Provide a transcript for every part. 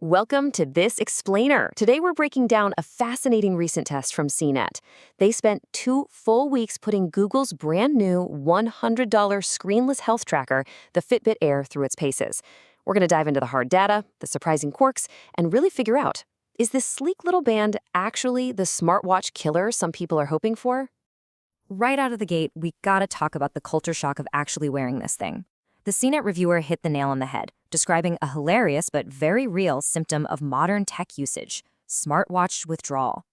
Welcome to This Explainer. Today we're breaking down a fascinating recent test from CNET. They spent 2 full weeks putting Google's brand new $100 screenless health tracker, the Fitbit Air, through its paces. We're going to dive into the hard data, the surprising quirks, and really figure out, is this sleek little band actually the smartwatch killer some people are hoping for? Right out of the gate, we gotta talk about the culture shock of actually wearing this thing. The CNET reviewer hit the nail on the head, describing a hilarious but very real symptom of modern tech usage: smartwatch withdrawal.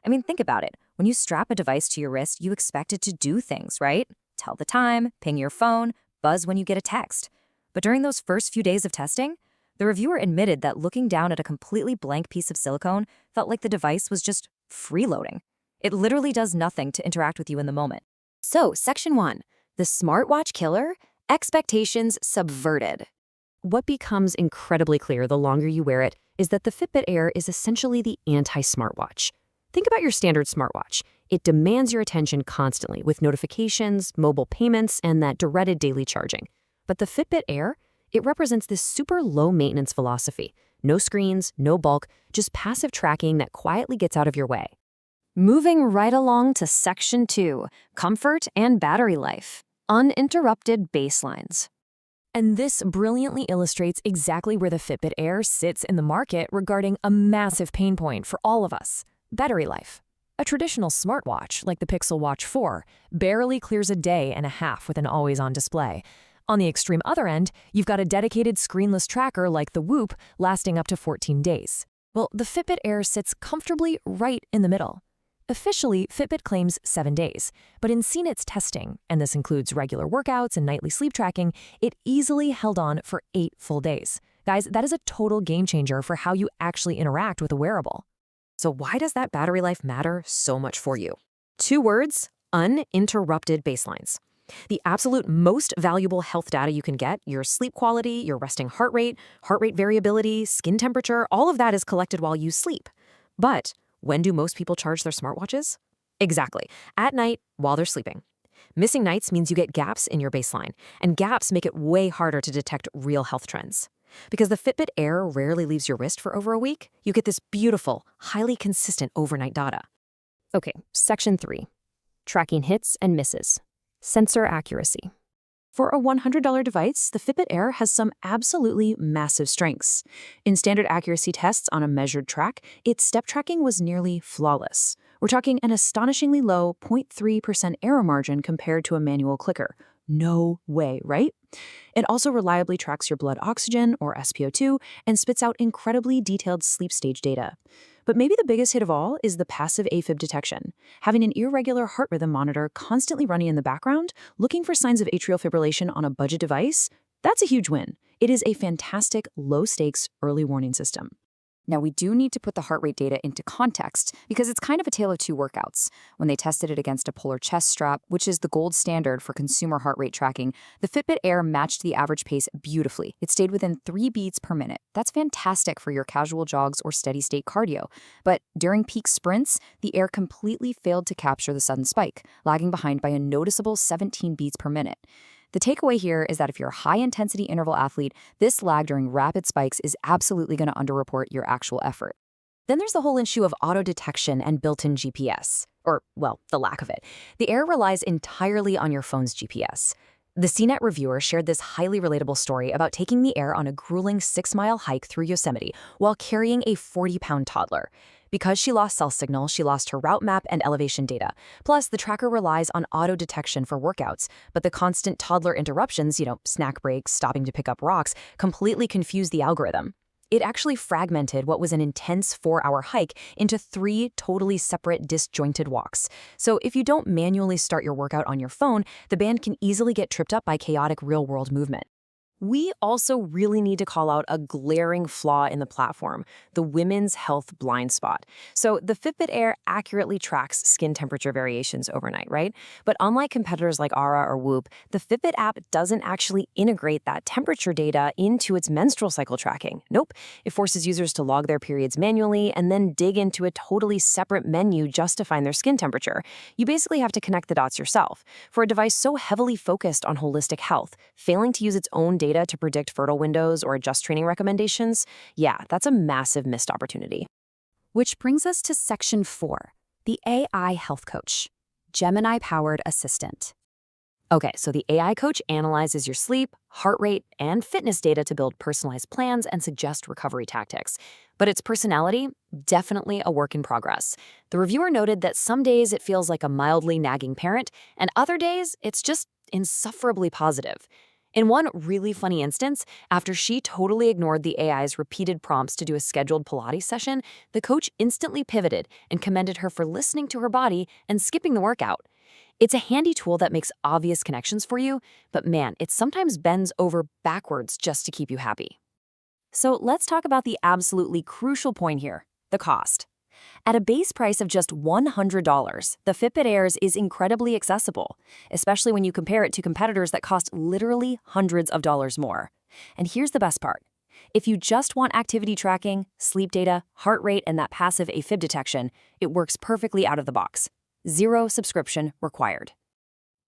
I mean, think about it. When you strap a device to your wrist, you expect it to do things, right? Tell the time, ping your phone, buzz when you get a text. But during those first few days of testing, the reviewer admitted that looking down at a completely blank piece of silicone felt like the device was just freeloading. It literally does nothing to interact with you in the moment. So, Section 1, the smartwatch killer, expectations subverted. What becomes incredibly clear the longer you wear it is that the Fitbit Air is essentially the anti-smartwatch. Think about your standard smartwatch. It demands your attention constantly with notifications, mobile payments, and that dreaded daily charging. But the Fitbit Air, it represents this super low-maintenance philosophy. No screens, no bulk, just passive tracking that quietly gets out of your way. Moving right along to Section 2, comfort and battery life. Uninterrupted baselines. And this brilliantly illustrates exactly where the Fitbit Air sits in the market regarding a massive pain point for all of us: battery life. A traditional smartwatch, like the Pixel Watch 4, barely clears a day and a half with an always-on display. On the extreme other end, you've got a dedicated screenless tracker like the Whoop, lasting up to 14 days. Well, the Fitbit Air sits comfortably right in the middle. Officially, Fitbit claims 7 days, but in CNET's testing, and this includes regular workouts and nightly sleep tracking, it easily held on for 8 full days. Guys, that is a total game changer for how you actually interact with a wearable. So why does that battery life matter so much for you? 2 words: uninterrupted baselines. The absolute most valuable health data you can get, your sleep quality, your resting heart rate variability, skin temperature, all of that is collected while you sleep. But when do most people charge their smartwatches? Exactly, at night while they're sleeping. Missing nights means you get gaps in your baseline, and gaps make it way harder to detect real health trends. Because the Fitbit Air rarely leaves your wrist for over a week, you get this beautiful, highly consistent overnight data. Okay, Section 3, tracking hits and misses. Sensor accuracy. For a $100 device, the Fitbit Air has some absolutely massive strengths. In standard accuracy tests on a measured track, its step tracking was nearly flawless. We're talking an astonishingly low 0.3% error margin compared to a manual clicker. No way, right? It also reliably tracks your blood oxygen, or SpO2, and spits out incredibly detailed sleep stage data. But maybe the biggest hit of all is the passive AFib detection. Having an irregular heart rhythm monitor constantly running in the background, looking for signs of atrial fibrillation on a budget device, that's a huge win. It is a fantastic, low-stakes early warning system. Now, we do need to put the heart rate data into context because it's kind of a tale of 2 workouts. When they tested it against a polar chest strap, which is the gold standard for consumer heart rate tracking, the Fitbit Air matched the average pace beautifully. It stayed within 3 beats per minute. That's fantastic for your casual jogs or steady-state cardio. But during peak sprints, the Air completely failed to capture the sudden spike, lagging behind by a noticeable 17 beats per minute. The takeaway here is that if you're a high-intensity interval athlete, this lag during rapid spikes is absolutely going to underreport your actual effort. Then there's the whole issue of auto-detection and built-in GPS, or, well, the lack of it. The Air relies entirely on your phone's GPS. The CNET reviewer shared this highly relatable story about taking the Air on a grueling 6-mile hike through Yosemite while carrying a 40-pound toddler. Because she lost cell signal, she lost her route map and elevation data. Plus, the tracker relies on auto-detection for workouts, but the constant toddler interruptions, snack breaks, stopping to pick up rocks, completely confused the algorithm. It actually fragmented what was an intense 4-hour hike into 3 totally separate, disjointed walks. So if you don't manually start your workout on your phone, the band can easily get tripped up by chaotic real-world movement. We also really need to call out a glaring flaw in the platform: the women's health blind spot. So the Fitbit Air accurately tracks skin temperature variations overnight, right? But unlike competitors like Aura or Whoop, the Fitbit app doesn't actually integrate that temperature data into its menstrual cycle tracking. Nope. It forces users to log their periods manually and then dig into a totally separate menu just to find their skin temperature. You basically have to connect the dots yourself. For a device so heavily focused on holistic health, failing to use its own data data to predict fertile windows or adjust training recommendations, yeah, that's a massive missed opportunity. Which brings us to Section 4, the AI Health Coach, Gemini-powered assistant. Okay, so the AI coach analyzes your sleep, heart rate, and fitness data to build personalized plans and suggest recovery tactics. But its personality, definitely a work in progress. The reviewer noted that some days it feels like a mildly nagging parent, and other days it's just insufferably positive. In one really funny instance, after she totally ignored the AI's repeated prompts to do a scheduled Pilates session, the coach instantly pivoted and commended her for listening to her body and skipping the workout. It's a handy tool that makes obvious connections for you, but man, it sometimes bends over backwards just to keep you happy. So let's talk about the absolutely crucial point here, the cost. At a base price of just $100, the Fitbit Airs is incredibly accessible, especially when you compare it to competitors that cost literally hundreds of dollars more. And here's the best part. If you just want activity tracking, sleep data, heart rate, and that passive AFib detection, it works perfectly out of the box. Zero subscription required.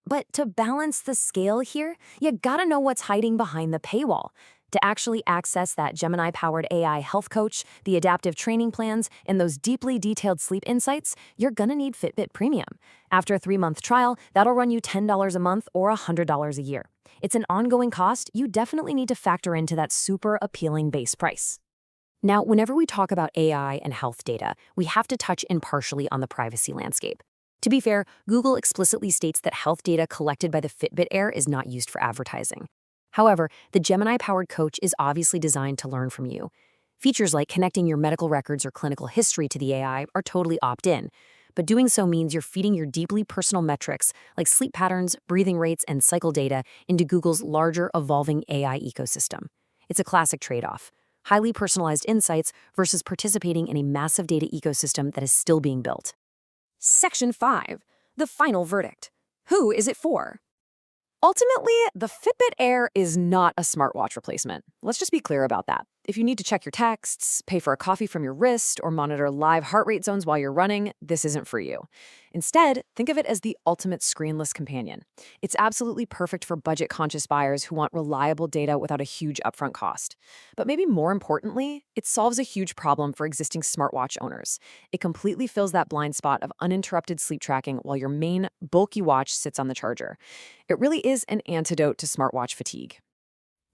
But to balance the scale here, you gotta know what's hiding behind the paywall. To actually access that Gemini-powered AI health coach, the adaptive training plans, and those deeply detailed sleep insights, you're gonna need Fitbit Premium. After a 3-month trial, that'll run you $10 a month or $100 a year. It's an ongoing cost you definitely need to factor into that super appealing base price. Now, whenever we talk about AI and health data, we have to touch impartially on the privacy landscape. To be fair, Google explicitly states that health data collected by the Fitbit Air is not used for advertising. However, the Gemini-powered coach is obviously designed to learn from you. Features like connecting your medical records or clinical history to the AI are totally opt-in, but doing so means you're feeding your deeply personal metrics like sleep patterns, breathing rates, and cycle data into Google's larger, evolving AI ecosystem. It's a classic trade-off: highly personalized insights versus participating in a massive data ecosystem that is still being built. Section 5, the final verdict. Who is it for? Ultimately, the Fitbit Air is not a smartwatch replacement. Let's just be clear about that. If you need to check your texts, pay for a coffee from your wrist, or monitor live heart rate zones while you're running, this isn't for you. Instead, think of it as the ultimate screenless companion. It's absolutely perfect for budget-conscious buyers who want reliable data without a huge upfront cost. But maybe more importantly, it solves a huge problem for existing smartwatch owners. It completely fills that blind spot of uninterrupted sleep tracking while your main, bulky watch sits on the charger. It really is an antidote to smartwatch fatigue.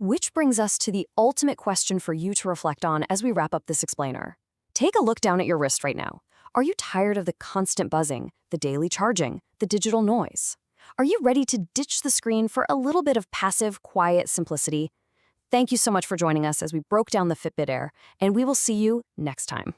Which brings us to the ultimate question for you to reflect on as we wrap up this explainer. Take a look down at your wrist right now. Are you tired of the constant buzzing, the daily charging, the digital noise? Are you ready to ditch the screen for a little bit of passive, quiet simplicity? Thank you so much for joining us as we broke down the Fitbit Air, and we will see you next time.